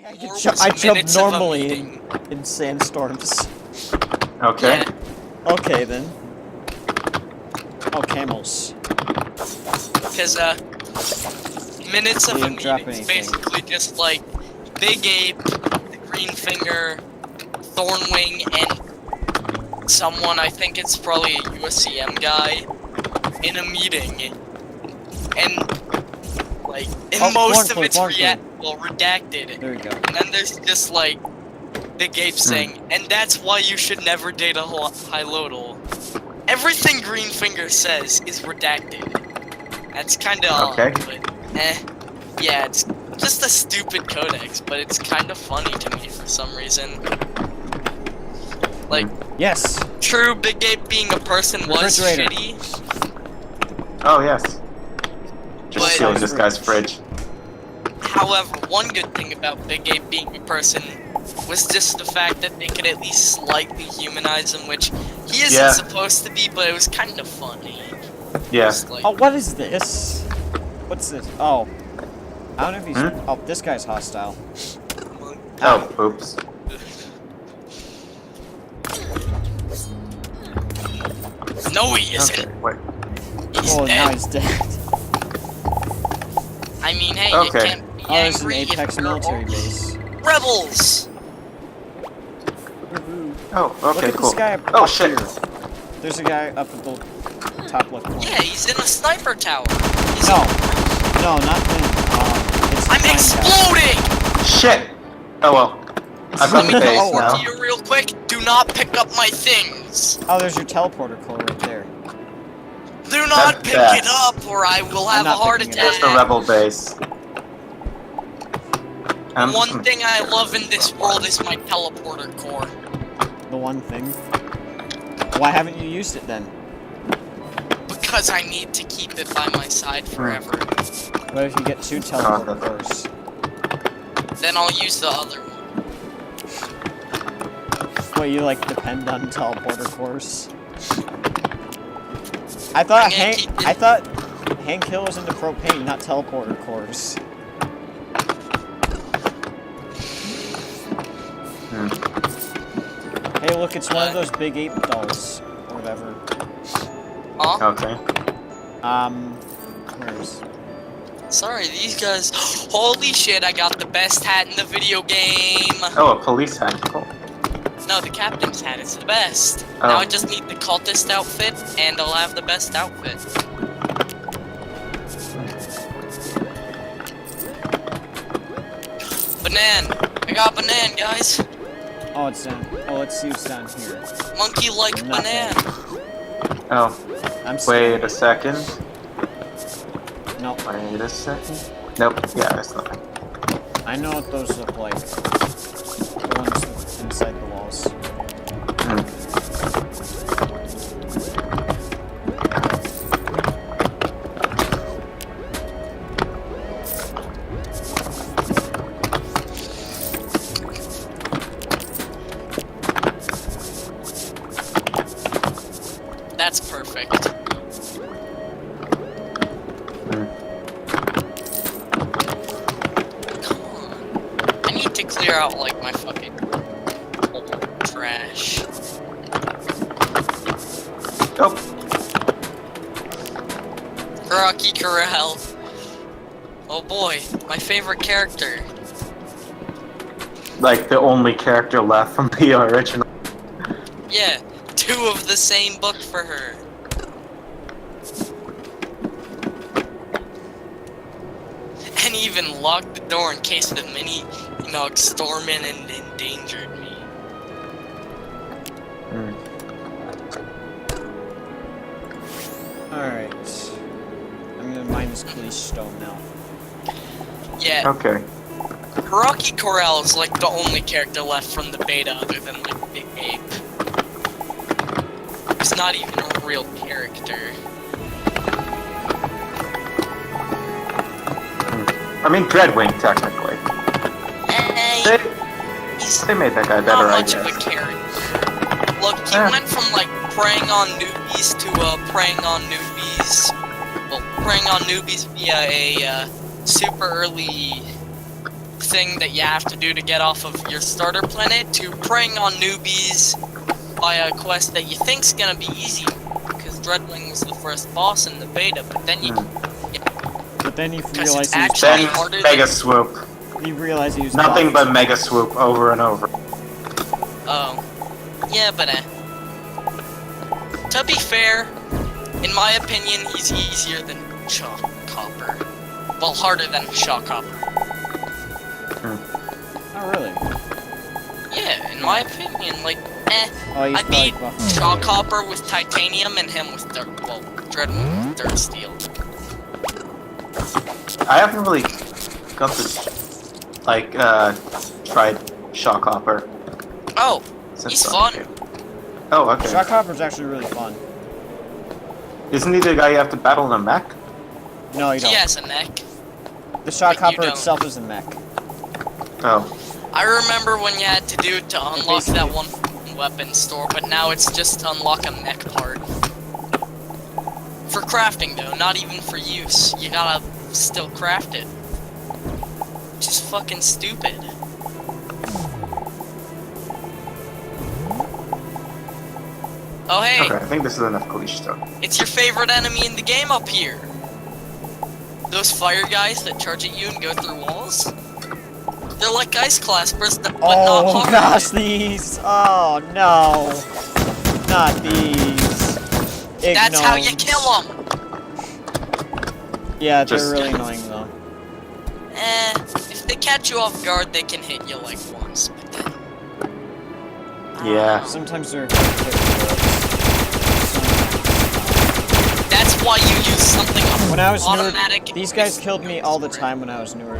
I jump normally in sandstorms. Okay. Yeah. Okay then. Oh, camels. Because minutes of a meeting is basically just like Big Ape, the Green Finger, Thornwing, and someone, I think it's probably a USCM guy, in a meeting. And like, most of it's redacted. There we go. And then there's just like Big Ape saying, and that's why you should never date a Hylodal. Everything Green Finger says is redacted. That's kinda odd, but yeah, it's just a stupid codex, but it's kinda funny to me for some reason. Like, yes, true, Big Ape being a person was shitty. Oh yes. Just stealing this guy's fridge. However, one good thing about Big Ape being a person was just the fact that they could at least slightly humanize him, which he isn't supposed to be, but it was kind of funny. Yeah. Like, oh, what is this? What's this? Oh. I don't know if he's... Oh, this guy's hostile. Oh, oops. No, he isn't. Okay, wait. He's dead. Now he's dead. I mean, hey, you can't be angry an Apex military base. Rebels! Oh, okay, cool. This guy oh, shit. Here. There's a guy up at the top left corner. Yeah, he's in a sniper tower. No, not him. It's I'm exploding! Guy. Shit! Oh well. I've got the base now. To you real quick. Do not pick up my things. Oh, there's your teleporter core right there. Do not pick it up, or I will have a heart attack. There's the rebel base. One thing I love in this world is my teleporter core. The one thing? Why haven't you used it then? Because I need to keep it by my side forever. What if you get 2 teleporter cores? Then I'll use the other one. Wait, you like depend on teleporter cores? I thought Hank Hill was into propane, not teleporter cores. Hey, look, it's one of those Big Ape dolls, or whatever. Huh? Okay. Where's... Sorry, these guys... Holy shit, I got the best hat in the video game! Oh, a police hat, cool. No, the captain's hat is the best. Oh. Now I just need the cultist outfit, and I'll have the best outfit. Banan! I got banan, guys! Oh, it's down. Oh, let's see what's down here. Monkey like banan! Oh. Wait a second. Nope. Wait a second. Nope. Yeah, that's nothing. I know what those look like. The ones inside the walls. That's perfect. Come on. I need to clear out, like, my fucking old trash. Oh. Rocky Corral. Oh boy, my favorite character. Like the only character left from the original. Yeah, 2 of the same book for her. And even locked the door in case the mini, storm in and endangered me. Alright. I'm gonna mine this police stone now. Yeah. Okay. Rocky Corral is like the only character left from the beta other than like Big Ape. He's not even a real character. I mean, Dreadwing, technically. They made that guy better, I guess. Not much of a character. Look, he went from like preying on newbies to preying on newbies. Well, preying on newbies via a super early thing that you have to do to get off of your starter planet, to preying on newbies by a quest that you think's gonna be easy, because Dreadwing was the first boss in the beta, but then you... But then you Because realize it's actually harder Mega than... Swoop. you realize he was Nothing but Mega Swoop over and over. Oh. Yeah, but to be fair, in my opinion, he's easier than Chalk Copper. Well, harder than Chalk Copper. Oh really? Yeah, in my opinion, like, Oh, he's I beat probably Chalk Copper with Titanium and him with Dirt, well, Dreadwing with Dirt Steel. I haven't really got this, like, tried Shock Hopper. Oh, since he's Sonic fun. came. Oh, okay. Shock Hopper's actually really fun. Isn't he the guy you have to battle in a mech? No, you He don't. has a neck. The Shock But you Hopper don't. itself is a mech. Oh. I remember when you had to do it to unlock Basically- that one weapon store, but now it's just to unlock a mech part. For crafting though, not even for use. You gotta still craft it. Which is fucking stupid. Oh hey, Okay, I think this is enough Kalish stuff. it's your favorite enemy in the game up here. Those fire guys that charge at you and go through walls. They're like ice claspers, but not Oh hard. gosh, these! Oh no! Not these! That's how you Ignomes. kill them. Yeah, they're Just- really annoying though. If they catch you off guard, they can hit you like once. But then, Yeah. Sometimes they're. That's why you use something When I was automatic. newer, these guys killed me all the time when I was newer.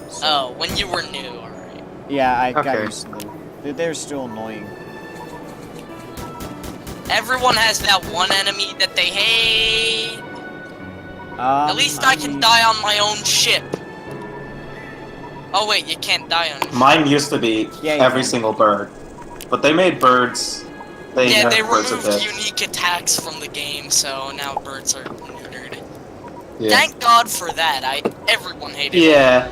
So, Oh, when you were new, alright. yeah, I got Okay. used to them. They're still annoying. Everyone has that one enemy that they hate. At least I can mean- die on my own ship. Oh wait, you can't die on. Mine used to be Yeah, you every can. single bird. But they made birds. They Yeah, nerfed they birds a removed bit. unique attacks from the game, so now birds are neutered. Yeah. Thank God for that. Everyone hated it. Yeah.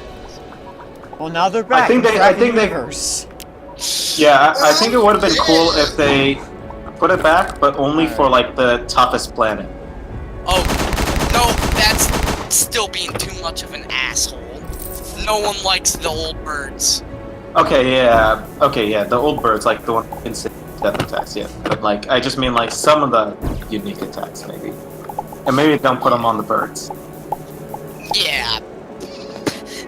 Well, now they're back. think they- I think they- Reverse. Yeah, I think it would have been cool if they put it back, but only for like the toughest planet. Oh, no, that's still being too much of an asshole. No one likes the old birds. Okay, yeah, the old birds, like the one instant death attacks, yeah. But like, I just mean like some of the unique attacks, maybe. And maybe don't put them on the birds. Yeah.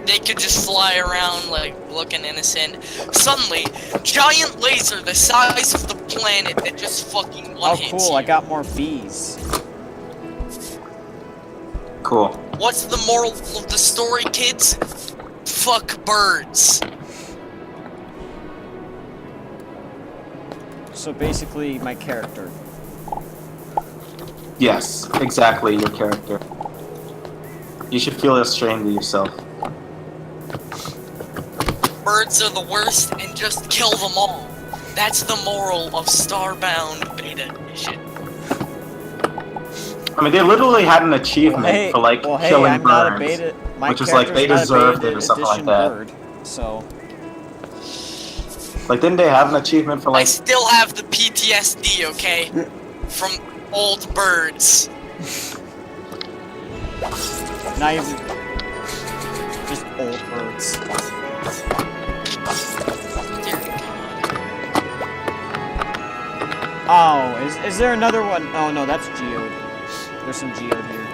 They could just fly around like looking innocent. Suddenly, giant laser the size of the planet that just fucking Oh, one hits cool! you. I got more bees. Cool. What's the moral of the story, kids? Fuck birds. So basically, my character. Yes, exactly, your character. You should feel ashamed of yourself. Birds are the worst and just kill them all. That's the moral of Starbound Beta Edition. I mean, they literally had an achievement for like well, hey, killing I'm birds. not a beta. My which is like they character's not a deserved beta it or something like edition that. bird, so Like, didn't they have an achievement for I like? still have the PTSD, okay? From old birds. not even just old birds. Dear God. Oh, is there another one? Oh no, that's Geode. There's some Geode here.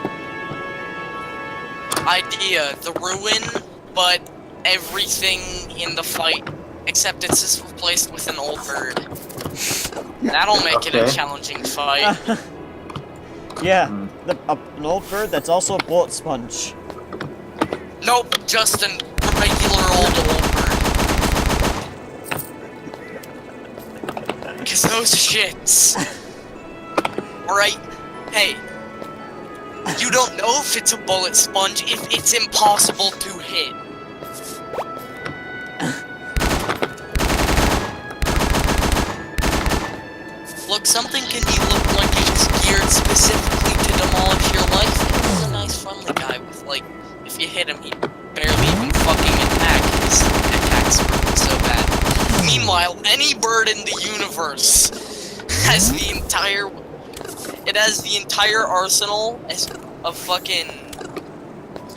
Idea, the ruin, but everything in the fight, except it's just replaced with an old bird. That'll make it a Okay. challenging fight. Yeah, Hmm. an old bird that's also a bullet sponge. Nope, just a regular old bird. Cause those shits. Alright, hey. You don't know if it's a bullet sponge if it's impossible to hit. Look, something can look like it's geared specifically to demolish your life. He's a nice friendly guy with, like, if you hit him, he barely even fucking attack. His that any bird in the universe has the entire. It has the entire arsenal of fucking.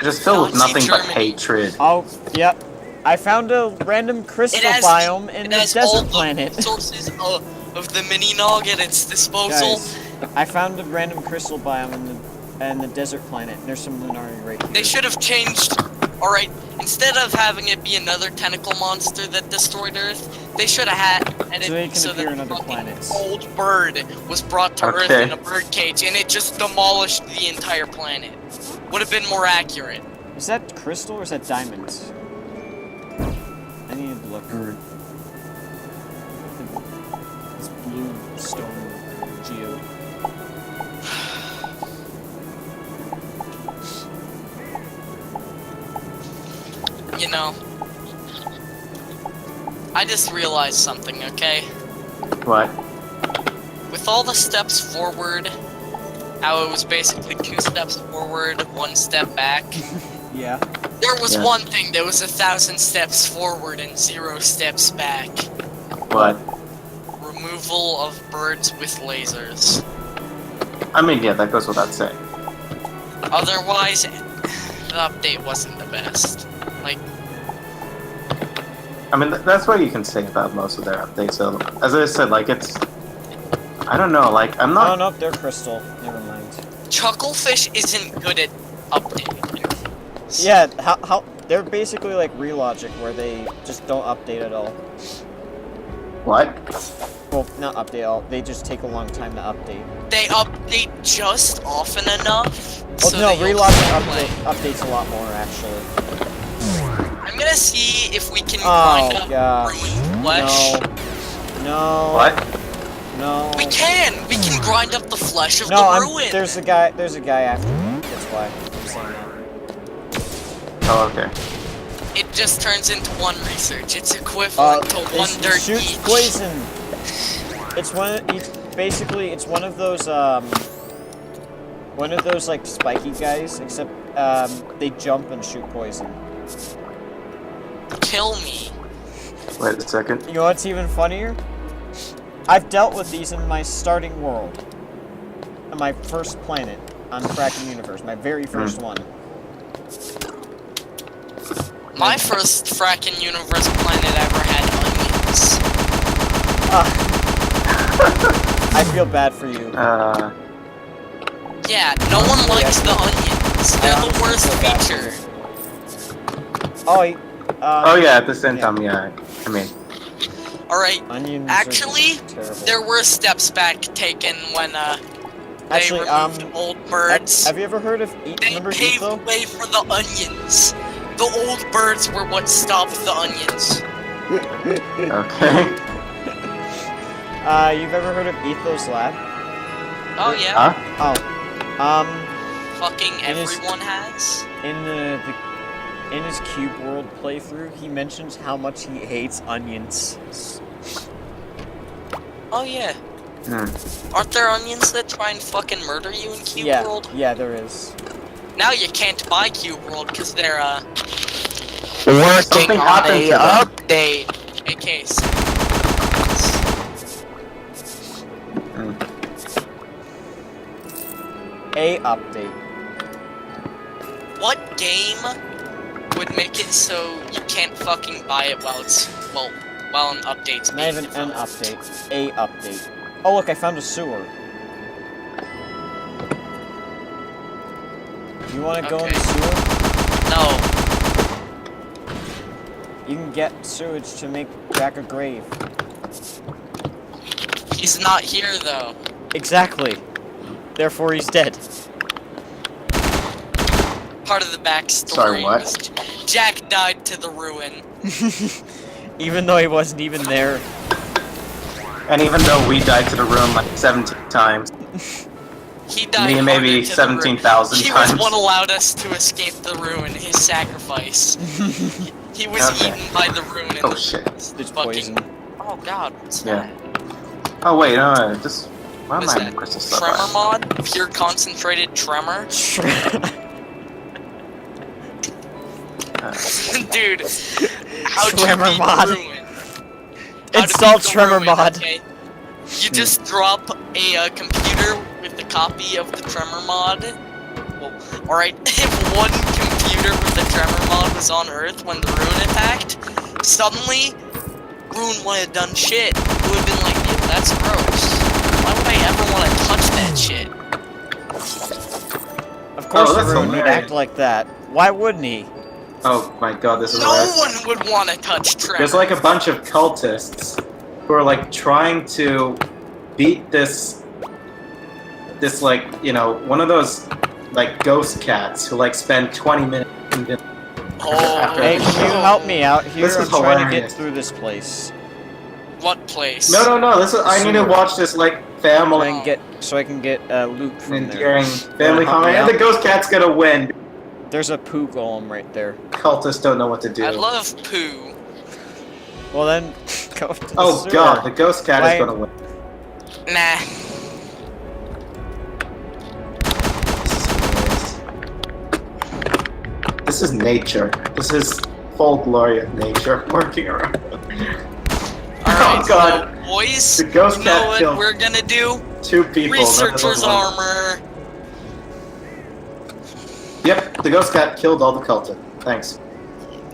It is filled with Nazi nothing but Germany. hatred. Oh, yep. I found a random crystal biome in the desert planet. Sources of the mini nog at its disposal. Guys, I found a random crystal biome in the desert planet. There's some Lunari right here. They should have changed. Alright, instead of having it be another tentacle monster that destroyed Earth, they should have had So they can so appear that on other fucking planets. old bird was brought to Earth Okay. in a bird cage and it just demolished the entire planet. Would have been more accurate. Is that crystal or is that diamonds? I need to look. This blue stone geo. You know, I just realized something, okay? What? With all the steps forward, how it was basically 2 steps forward, 1 step back. Yeah. There was Yeah. one thing that was 1,000 steps forward and 0 steps back. What? Removal of birds with lasers. I mean, yeah, that goes without saying. Otherwise, the update wasn't the best. Like, I mean, that's what you can say about most of their updates. So, as I said, like, it's... I don't know, like, I'm Oh not... no, they're crystal. Never mind. Chucklefish isn't good at updating. Yeah, how they're basically like Relogic, where they just don't update at all. What? Well, not update at all. They just take a long time to update. They update just often enough. Oh so no, that you'll Relogic keep playing. updates a lot more actually. I'm gonna see if we can Oh find god. ruined flesh. No. No. What? No. We can grind up the flesh of No, the I'm, ruin. there's a guy after me. That's why I'm saying that. Oh, okay. It just turns into 1 research. It's equivalent to 1 It dirt shoots each. poison. It's basically it's one of those like spiky guys, except they jump and shoot poison. Kill me. Wait a second. You know what's even funnier? I've dealt with these in my starting world. On my first planet on Frackin Universe, my very first one. My first Frackin universe planet ever had onions. I feel bad for you. Yeah, no one likes the onions. They're the worst feel bad feature. Oh, Oh, yeah, at the same time, yeah. I mean... Alright, onions actually, are terrible. there were steps back taken when, they Actually, removed old birds. Have you ever heard of They remember paved Etho? the way for the onions. The old birds were what stopped the onions. Okay. You've ever heard of Etho's Lab? Oh yeah, Huh? Oh, fucking it is- everyone has. in his Cube World playthrough, he mentions how much he hates onions. Oh yeah. Hmm. Aren't there onions that try and fucking murder you in Cube Yeah, World? yeah, there is. Now you can't buy Cube World because they're Something working on happened a to them. update. AK. A update. What game would make it so you can't fucking buy it while it's while an update's Not being even an developed? update. A update. Oh look, I found a sewer. You wanna go in Okay. the sewer? No. You can get sewage to make Jack a grave. He's not here though. Exactly. Therefore he's dead. Part of the backstory Sorry, what? was Jack died to the ruin. Even though he wasn't even there. And even though we died to the room like 17 times, He died me maybe harder to the ruin. 17,000 He times. was what allowed us to escape the ruin, his sacrifice. He was Okay. eaten by the ruin and Oh the shit. It's fucking... poison. Oh god, what's Yeah. that? Oh wait, no, just... Why am What's I that? in crystal stuff? Tremor mod? Pure concentrated tremor? Dude, how to Tremor beat mod. ruin? Install beat the Tremor ruin, mod. okay? You just drop a computer with a copy of the Tremor mod. Well, alright, if one computer with the Tremor mod was on Earth when the ruin attacked, suddenly, ruin wouldn't have done shit. It would have been like, ew, that's gross. Why would I ever want to touch that shit? Of course, that's the ruin would hilarious. act like that. Why wouldn't he? Oh my god, this is No hilarious. one would want to touch Tremor. There's like a bunch of cultists who are like trying to beat this like, you know, one of those like ghost cats who like spend 20 minutes convincing. Oh, Hey, can you help me out here? This I'm is trying to get hilarious. through this place. What place? No, this is I need to watch this like family So I can get loot from there. endearing family Help me comment, and out? the ghost cat's gonna win. There's a poo golem right there. Cultists don't know what to do. I love poo. Well then, go to the Oh sewer. god, the ghost cat Why- is gonna win. Nah. This is nature. This is full glory of nature working around. Alright, God. so boys, The ghost you cat know what killed we're gonna do? 2 people. Researcher's That was one. armor. Yep, the ghost cat killed all the cultists. Thanks.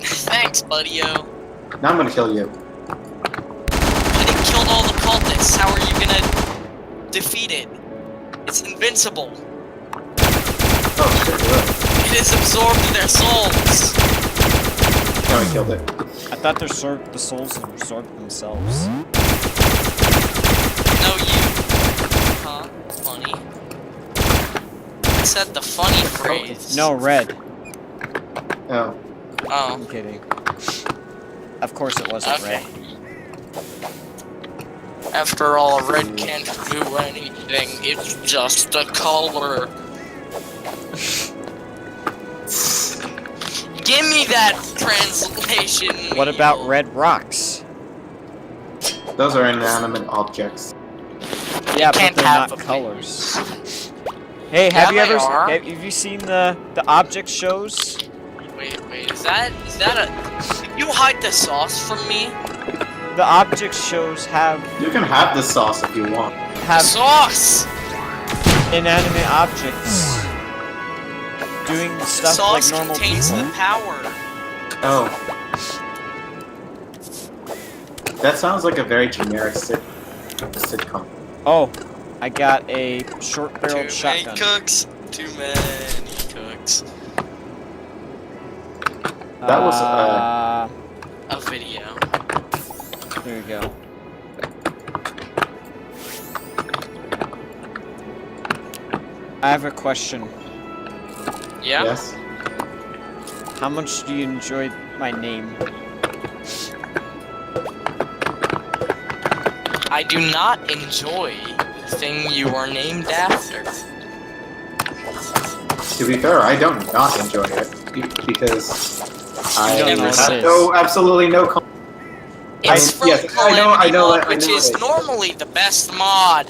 Thanks, buddy-o. Now I'm gonna kill you. But it killed all the cultists. How are you gonna defeat it? It's invincible. Oh shit, really? It has absorbed their souls. Now we killed it. I thought the souls had absorbed themselves. No, you. Huh? Funny. I said the funny phrase. No, red. Oh. Oh. I'm kidding. Of course it wasn't Okay. red. After all, red can't do anything. It's just a color. Give me that translation. What about wheel. red rocks? Those are inanimate objects. Yeah, but can't they're have not them. colors. Hey, Yeah, have you they ever are. have you seen the object shows? Wait, is that a? Did you hide the sauce from me? The object shows have You can have this sauce if you want. Sauce. inanimate objects doing stuff Sauce like normal contains people. the power. Oh. That sounds like a very generic sitcom. Oh, I got a short-barreled Too many shotgun. cooks. Too many cooks. That was, A video. There you go. I have a question. Yeah. Yes? How much do you enjoy my name? I do not enjoy the thing you are named after. To be fair, I don't not enjoy it because I don't know what it have absolutely no. It's from yes, I know Calamity mod, I which know is it. normally the best mod.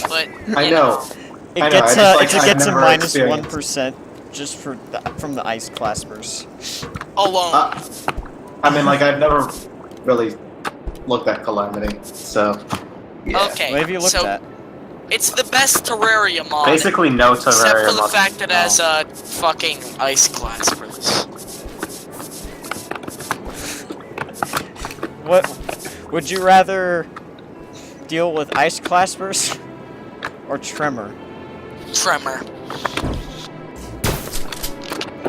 But I you know. It I know, gets I just, like, it I've gets a never minus experienced. 1% just from the ice claspers. alone. I mean, like I've never really looked at Calamity, so yeah. Okay, What have you looked so at? it's the best Terraria mod. Basically, no Except Terraria. for the mod. fact that it has fucking ice claspers. What would you rather deal with ice claspers or tremor? Tremor.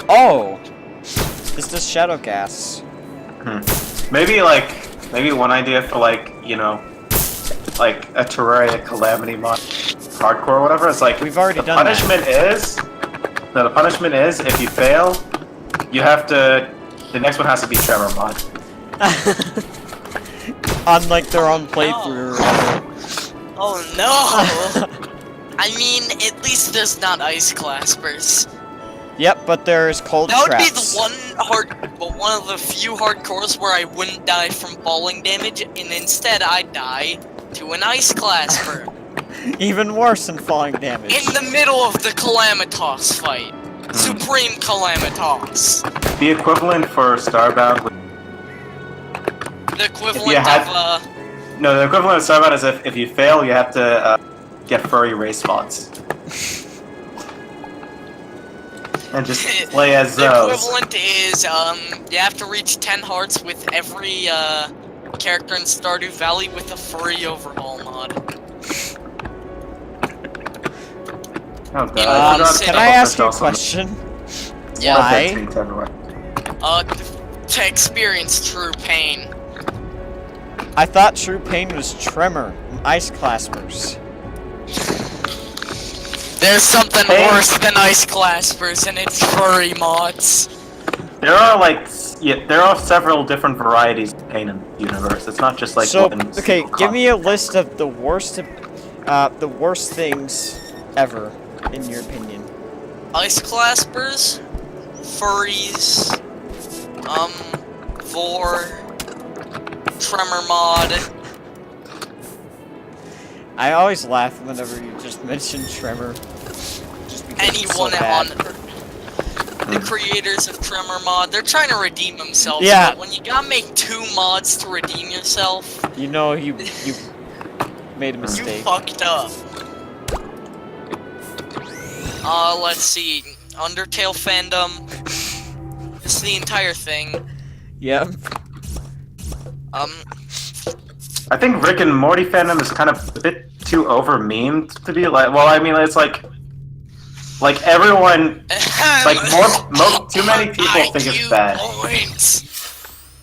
Oh, this does shadow gas. Maybe one idea for like like a Terraria Calamity mod, hardcore or whatever. It's like We've already the done that. punishment is if you fail, you have to. The next one has to be Tremor mod. On like their own playthrough. Oh no! I mean, at least there's not ice claspers. Yep, but there's cold That would traps. be the one of the few hardcores where I wouldn't die from falling damage, and instead I'd die to an ice clasper Even worse than falling damage. in the middle of the Calamitas fight. Supreme Calamitas. The equivalent for Starbound. The equivalent had- of No, the equivalent of Starbound is if you fail, you have to get furry race mods. And just play as The those. equivalent is, you have to reach 10 hearts with every, character in Stardew Valley with a furry overhaul mod. Oh god, can I ask you a question? Yeah. Why? To experience true pain. I thought True Pain was Tremor and Ice Claspers. There's something worse than Ice Claspers, and it's furry mods. There are there are several different varieties of pain in the universe. It's not just like So, one okay, single give me a list of the worst things ever, in your opinion. Ice Claspers, furries, Vor, Tremor mod. I always laugh whenever you just mention Tremor. Just because it's so Anyone bad. on the creators of Tremor mod, they're trying to redeem themselves. Yeah. But when you gotta make 2 mods to redeem yourself, You know you made a you mistake. fucked up. Let's see. Undertale fandom. This is the entire thing. Yep. I think Rick and Morty fandom is kind of a bit too over-memed to be like. Well, I mean, it's like everyone, too many people think it's bad. Points.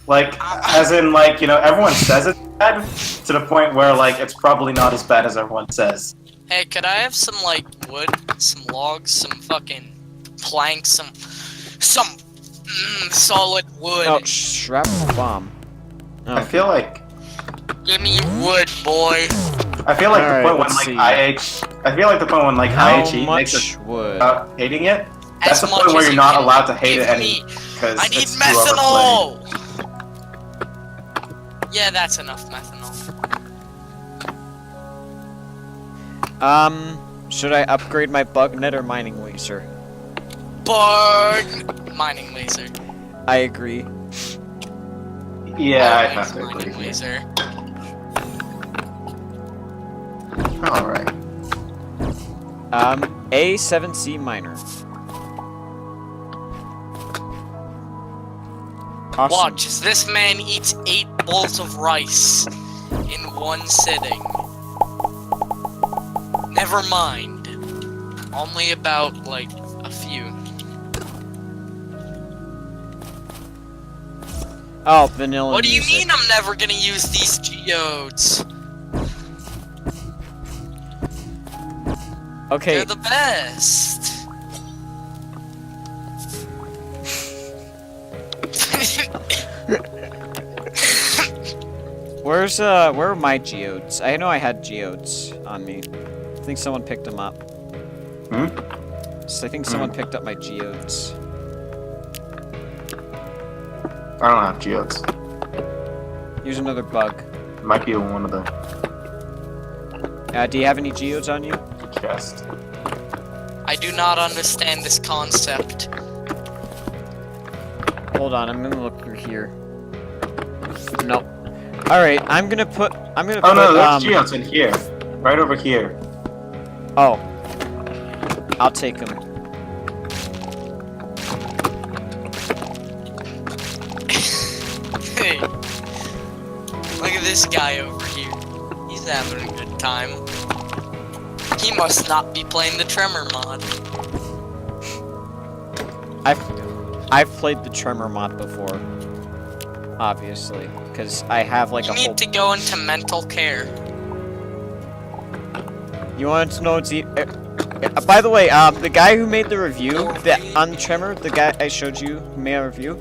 Like, as in, like, you know, everyone says it's bad to the point where like it's probably not as bad as everyone says. Hey, could I have some like wood, some logs, some fucking planks, some solid wood? Oh, shrapnel bomb. Oh. I feel like Give me wood, boy. I feel like Alright, the point when let's like see. I feel like the point when like How IHE makes much it wood? about hating it. That's As the much point where as you're you not can allowed to hate it give anymore me. because I need it's too overplayed. methanol. Yeah, that's enough methanol. Should I upgrade my bug net or mining laser? Bug mining laser. I agree. Yeah, I Always have to agree. mining laser. All right. A7C miner. Awesome. Watch as this man eats 8 bowls of rice in one sitting. Never mind. Only about, like, a few. Oh, vanilla What do you music. mean I'm never gonna use these geodes? Okay, They're the best. where are my geodes? I know I had geodes on me. I think someone picked them up. So I think someone picked up my geodes. I don't have geodes. Here's another bug. Might be one of the Do you have any geodes on you? chest. I do not understand this concept. Hold on, I'm gonna look through here. Nope. Alright, I'm gonna put Oh no, there's geodes in here, right over here. Oh. I'll take them. Hey. Look at this guy over here. He's having a good time. He must not be playing the Tremor mod. I've played the Tremor mod before. Obviously. Because I have like You a whole... need to go into mental care. You want to know what's by the way, the guy who made the review on Tremor, the guy I showed you who made a review,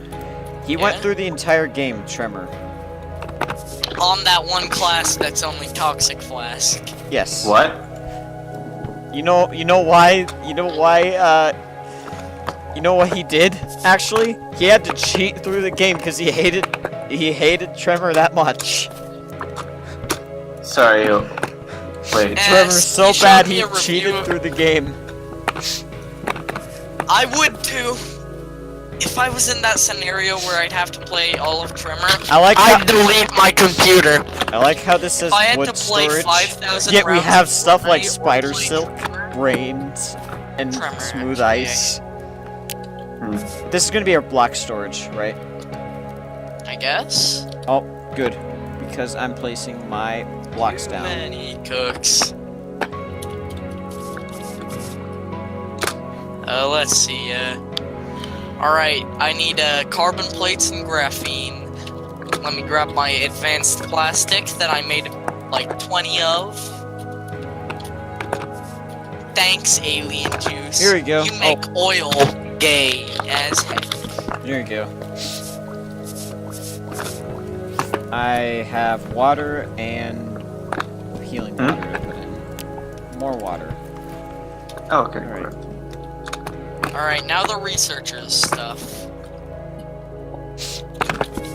he went Yeah? through the entire game, Tremor. On that one class that's only Toxic Flask. Yes. What? You know why he did, actually? He had to cheat through the game because he hated Tremor that much. Sorry. Wait. Trevor's so you showed bad me he a review. cheated through the game. I would too. If I was in that scenario where I'd have to play all of Tremor, I like I'd delete my computer. I like how this says If I had wood to play storage. 5,000 Yet we rounds have of stuff like Fortnite or spider play silk, Tremor, brains, and Tremor, smooth actually, ice. This is gonna be our block storage, right? I guess. Oh, good. Because I'm placing my blocks down. Many cooks. Let's see. Alright, I need carbon plates and graphene. Let me grab my advanced plastic that I made like 20 of. Thanks, alien juice. Here we go. You make oil gay as heck. Here we go. I have water and healing water to put in. More water. Oh, okay. Alright. Alright, now the researchers stuff.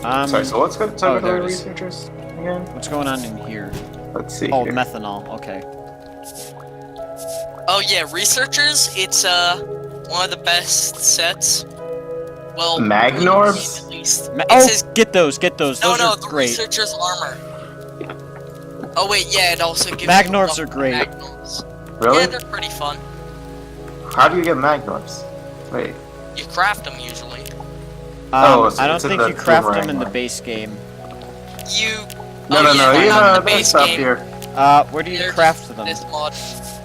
Sorry, so let's go talk about there the it is. researchers again. What's going on in here? Let's see. Oh, here. methanol. Okay. Oh yeah, researchers, it's one of the best sets. Well, Magnorbs? at least. Oh, It says, get those. Those no, are the great. researcher's armor. Oh wait, yeah, it also gives Magnorbs you are great. Magnorbs. Really? Yeah, they're pretty fun. How do you get Magnorbs? Wait. You craft them usually. So I don't it's in think the you craft boomerang them in the one. base game. You. No, oh, no, yeah, no. they're You not in know, the there's base stuff game. here. Where do you They're craft just them? This mod.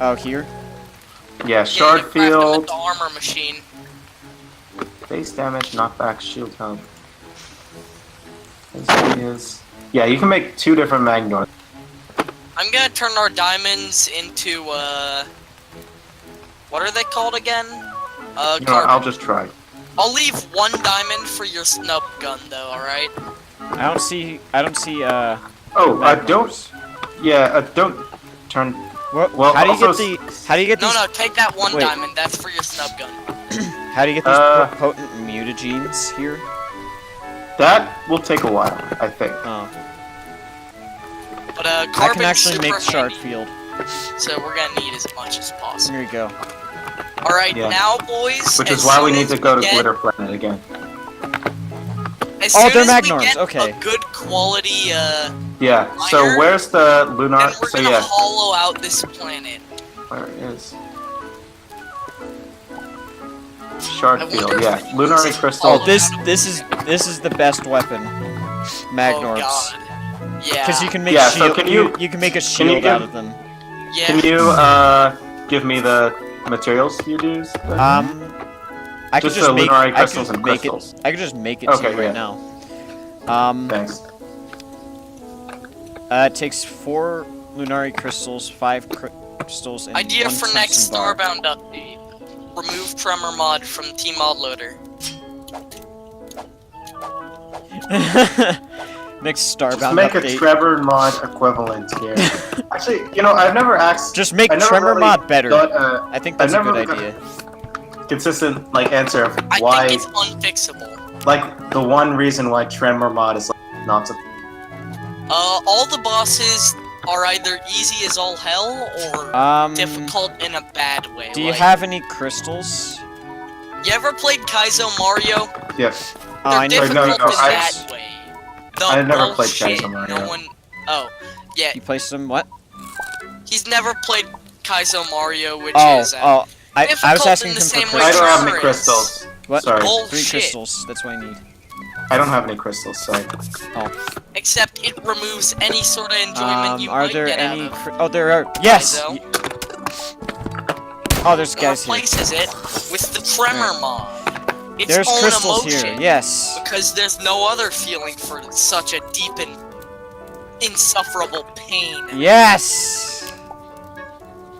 Oh, here? Yeah, Yeah, shard you craft them at field, the armor machine. base damage, knockback, shield health. Yeah, you can make 2 different Magnorbs. I'm gonna turn our diamonds into what are they called again? You know, Carbon. I'll just try. I'll leave 1 diamond for your snub gun, though. All right. I don't see. Oh, don't. Yeah, don't turn. Well, how do you get also the? How do you get these? No, take that 1 Wait. diamond. That's for your snub gun. How do you get these potent mutagens here? That will take a while, I think. Oh, But I carbon's can actually super make shard handy, field. so we're gonna need as much as possible. Here you go. All right, Yeah. now, boys. Which as is why we soon need as to go to get- Glitter Planet again. As Oh, soon they're as we Magnorbs, get okay. A good quality. Yeah. So Miner? where's the lunar? Then we're So gonna yeah, hollow out this planet. where is shard I wonder field? if Yeah, it lunar uses crystal. Oh, all- this is the best weapon, Magnorbs. Oh God. Yeah. Because you can make Yeah, so shield. can you you- can make a shield give- out of them. Yeah. Can you give me the materials you use? I could Just just the make. Lunari I could crystals just and make crystals. it. I could just make it to Okay, you right yeah. now. Thanks. It takes 4 Lunari crystals, 5 crystals, and Idea 1 for next tungsten bar. Starbound update. Remove Tremor mod from Team Mod Loader. Next Just Starbound make a update. Trevor mod equivalent here. Actually, you know, I've never asked. Just make I never Tremor really mod better. got I think that's I've a good never idea. consistent like answer of I why, think it's unfixable. like the one reason why Tremor mod is like not so. All the bosses are either easy as all hell or difficult in a bad way. Do you like, have any crystals? You ever played Kaizo Mario? Yes. Oh, They're I never difficult no, in I- that way. The I never played bullshit, Kaizo Mario. No one. Oh, yeah. You play some what? He's never played Kaizo Mario, which Oh, is I was difficult asking in him the for same way I don't have Tremor any is. crystals. What? Sorry. 3 Bullshit. crystals. That's what I need. I don't have any crystals. Sorry. Except it removes any sort of enjoyment you Are might there get any? out of Oh, there are. Yes. Kaizo. Oh, there's It guys here. replaces it with the Tremor mod. Its There's own crystals emotion, here. Yes. because there's no other feeling for such a deep and insufferable pain. Yes.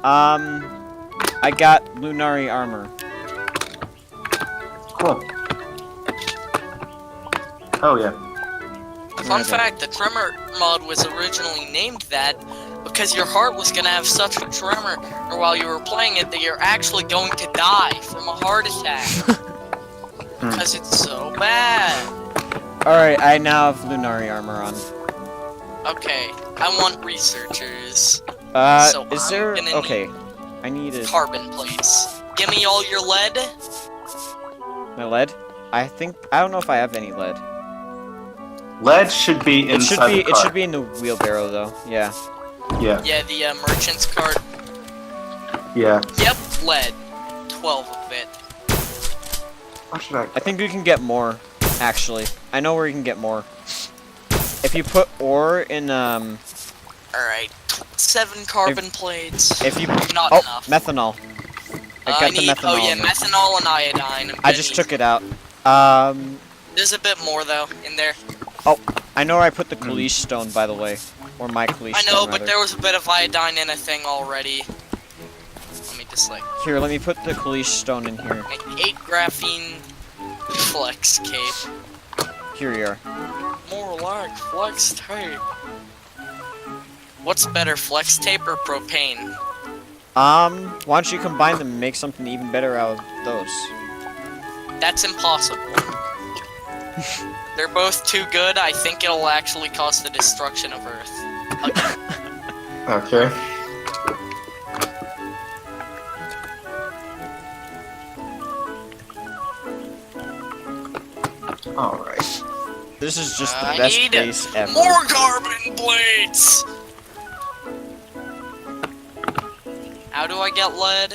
I got Lunari armor. Cool. Oh yeah. Fun fact, the Tremor mod was originally named that because your heart was gonna have such a tremor while you were playing it that you're actually going to die from a heart attack. Because it's so bad. Alright, I now have Lunari armor on. Okay, I want researchers. So is I'm there... gonna Okay, I need a... Carbon plates. Give me all your lead. My lead? I don't know if I have any lead. Lead should be It should inside be. the car. It should be in the wheelbarrow, though. Yeah. Yeah. Yeah, the merchant's cart. Yeah. Yep, lead. 12 of it. How should I? I think we can get more. Actually, I know where you can get more. If you put ore in Alright, 7 carbon plates. If you Not oh enough. methanol. I got the need, methanol. oh yeah, in there. methanol and iodine. I just took it out. There's a bit more though in there. Oh, I know where I put the Kalish stone, by the way, or my Kalish I stone. know, but rather. there was a bit of iodine in a thing already. Let me just like Here, let me put the Kalish stone in here. make 8 graphene flex cape. Here you are. More like flex tape. What's better, flex tape or propane? Why don't you combine them and make something even better out of those? That's impossible. They're both too good. I think it'll actually cause the destruction of Earth. Okay. Alright. This is just the I best need base ever. more carbon plates! How do I get lead?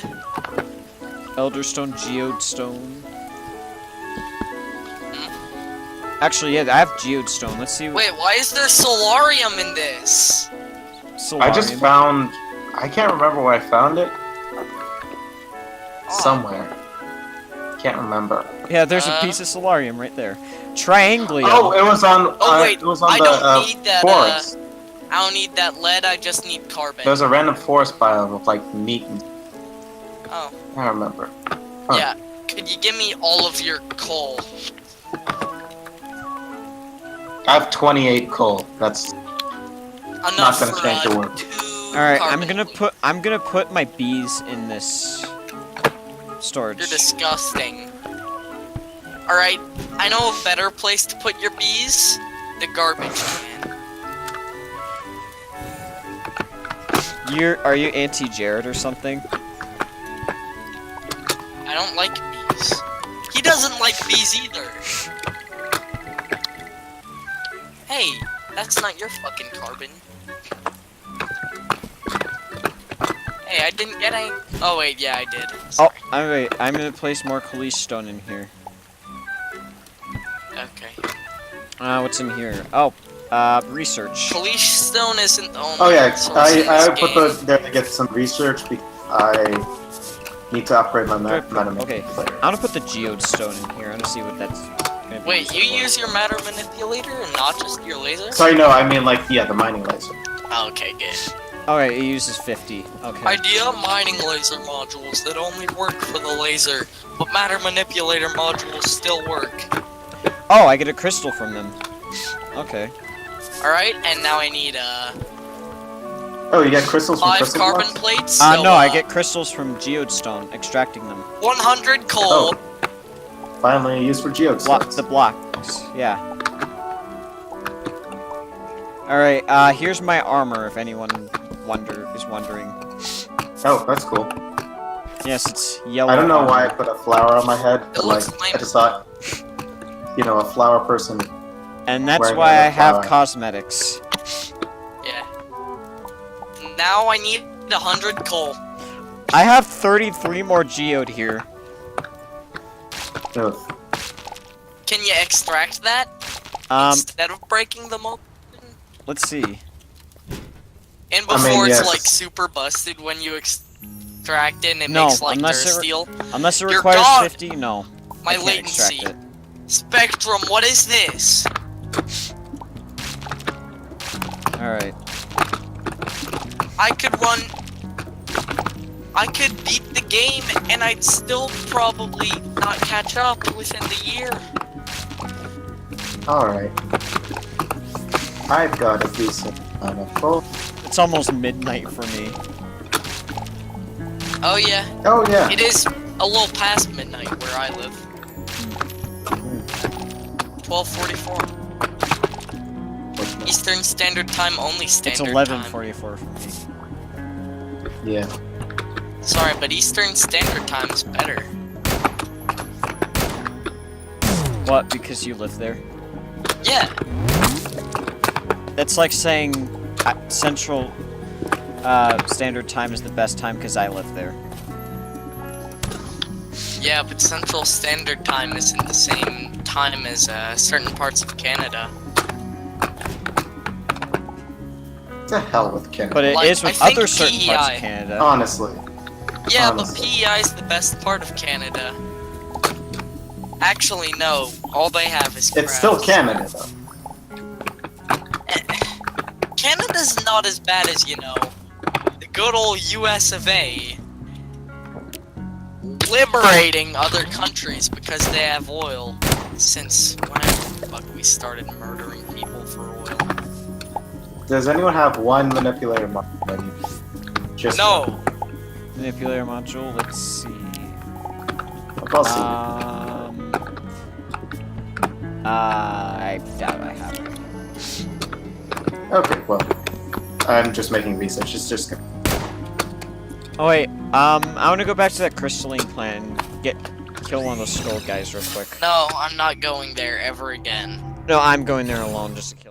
Elderstone, geode stone. Actually, yeah, I have geode stone. Let's see. Wait, why is there solarium in this? I just Solarium. found. I can't remember where I found it. Oh. Somewhere. Can't remember. Yeah, there's a piece of solarium right there. Trianglium. Oh, it was on. Oh wait, it was on I the don't need that. forest. I don't need that lead. I just need carbon. There's a random forest biome with like meat. And... Oh, I remember. Huh. yeah. Could you give me all of your coal? I have 28 coal. That's Enough not gonna for change the world. 2 All right, carbon plates. I'm gonna put my bees in this storage. You're disgusting. Alright, I know a better place to put your bees. The garbage can. Are you anti-Jared or something? I don't like bees. He doesn't like bees either. Hey, that's not your fucking carbon. Hey, I didn't get any. Oh wait, yeah, I did. Oh, I'm gonna place more Kalish stone in here. Okay. What's in here? Oh, research. Police stone isn't the only Oh yeah, resource in I this put game. those there to get some research. I need to upgrade my meta. Okay, I'm gonna put the geode stone in here. I'm gonna see what that's. Gonna be Wait, you used for. use your matter manipulator and not just your laser? Sorry, no, I mean like the mining laser. Oh, okay, good. Okay, it uses 50. Okay. Idea mining laser modules that only work for the laser, but matter manipulator modules still work. Oh, I get a crystal from them. Okay. Alright, and now I need Oh, you get crystals from 5 crystal carbon blocks? plates. So, No, I get crystals from geode stone, extracting them. 100 coal. Oh. Finally used for geodes. The blocks, yeah. Alright, here's my armor if anyone is wondering. Oh, that's cool. Yes, it's yellow. I don't know why I armor. put a flower on my head, but like looks lame. I just thought, you know, a flower person. And that's wearing why a I have flower. cosmetics. Yeah. Now I need 100 coal. I have 33 more geode here. Ugh. Can you extract that instead of breaking them open? Let's see. And before yes. it's like super busted when you extract it and it No, makes like unless it steel. Unless it You're requires gone. 50, no. My I can't latency. extract it. Spectrum, what is this? Alright. I could beat the game and I'd still probably not catch up within the year. Alright. I've got a decent amount of coal. It's almost midnight for me. Oh yeah, Oh yeah. it is a little past midnight where I live. 12:44. Eastern Standard Time only It's standard 11:44 for me. Yeah. time. Sorry, but Eastern Standard Time is better. What, because you live there? Yeah. That's like saying Central Standard Time is the best time because I live there. Yeah, but Central Standard Time isn't the same time as certain parts of Canada. To hell with Canada. But it Like, is with I think other certain parts PEI. of Canada. Honestly. Yeah, Honestly. but PEI is the best part of Canada. Actually, no. All they have is It's still crabs. Canada, though. Canada's not as bad as, you know, the good old US of A. Liberating other countries because they have oil. Since whenever the fuck we started murdering people for oil. Does anyone have one manipulator module? Just No! Manipulator module, let's see. I'll see. I doubt I have it. Okay, well, I'm just making research. It's just. Oh wait, I want to go back to that crystalline plant and kill one of those skull guys real quick. No, I'm not going there ever again. No, I'm going there alone just to kill